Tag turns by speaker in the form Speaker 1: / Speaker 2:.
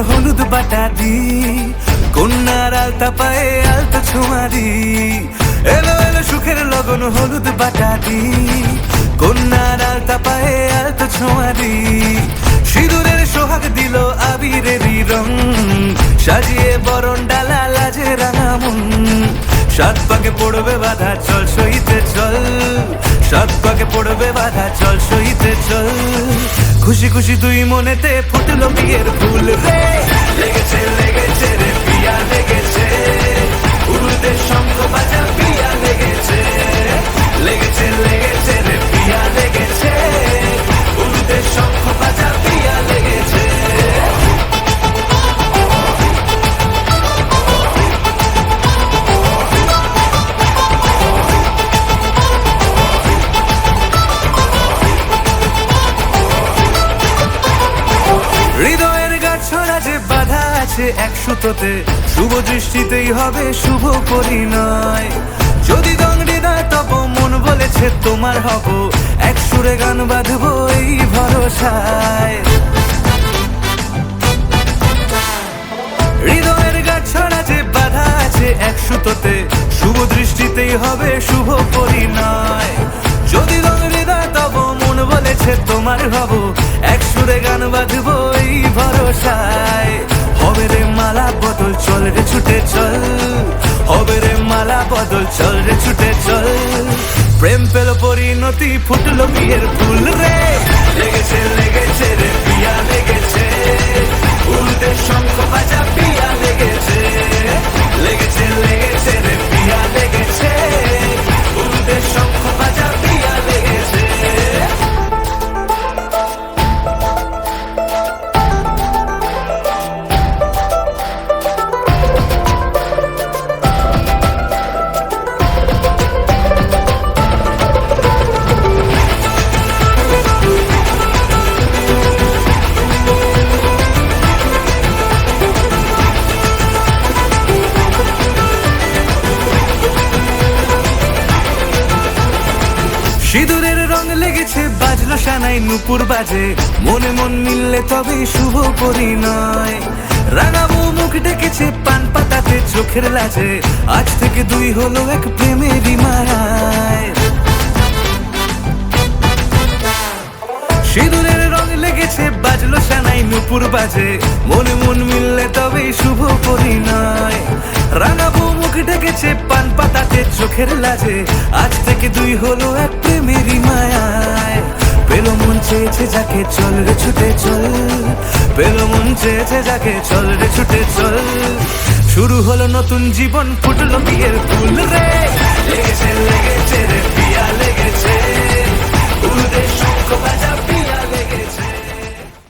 Speaker 1: হলুদ বাটা দি, কন্যার আলতা পায়ে আলতা ছোঁয়া দি। এলো এলো সুখের লগন হলুদ বাটা দি, কন্যার আলতা পায়ে আলতা ছোঁয়া দি। সিঁদুরের সোহাগ দিল আবিরেরই রং, সাজিয়ে বরণ ডালা লাজে রাঙা মন। সাত পাকে পড়বে বাধা চল সইতে চল, সাত পাকে পড়বে বাধা চল সইতে চল। খুশি খুশি দুই মনেতে ফুটলো বিয়ের ফুল রে। লেগেছে লেগেছে রে পিয়া লেগেছে, উরুদের শঙ্খ বাজা পিয়া লেগেছে। লেগেছে লেগেছে রে পিয়া লেগেছে, উরুদের শঙ্খ বাজা পিয়া লেগেছে। হৃদয়ের গাছড়া যে বাধা আছে এক সুতোতে, শুভ দৃষ্টিতেই হবে শুভ পরিণয়। যদি দংড়ি দেয় তব মন বলেছে তোমার হব, এক সুরে গান বাঁধবো এই ভরসায়। হৃদয়ের গাছড়া যে বাধা আছে এক সুতোতে, শুভ দৃষ্টিতেই হবে শুভ পরিণয়। যদি দংড়ি দেয় তব মন বলেছে তোমার হব, এক সুরে গান বাঁধবো এই ভরসায়। হবে রে মালা বদল চল রে ছুটে চল, হবে রে মালা বদল চল রে ছুটে চল। প্রেম পেল পরিণতি ফুটলো বিয়ের ফুল রে। লেগেছে লেগেছে রে পিয়া লেগেছে, উরুদের শঙ্খ বাজা পিয়া লেগেছে। লেগেছে লেগেছে রে পিয়া লেগেছে, উরুদের শঙ্খ বাজা পিয়া লেগেছে। সিঁদুরের রং লেগেছে বাজলো সানাই নুপুর বাজে, মনে মন মিললে তবে শুভ পরিণয়। রাঙাবো মুখ ডেকেছে পান পাতাতে চোখের লাজে, আজ থেকে দুই হলো এক প্রেমেরই মায়ায়। সিঁদুরের রং লেগেছে বাজলো সানাই নুপুর বাজে, মনে মন মিললে তবে শুভ পরিণয়। রাঙাবো মুখ ডেকেছে পান পাতাতে চোখের লাজে, আজ থেকে দুই হলো এক প্রেমেরই মায়ায়। পেল মন চেয়েছে যাকে চল রে ছুটে চল, পেল মন চেয়েছে যাকে চল রে ছুটে চল। শুরু হলো নতুন জীবন ফুটলো বিয়ের ফুল রে। লেগেছে লেগেছে রে পিয়া লেগেছে, উরুদের শঙ্খ বাজা পিয়া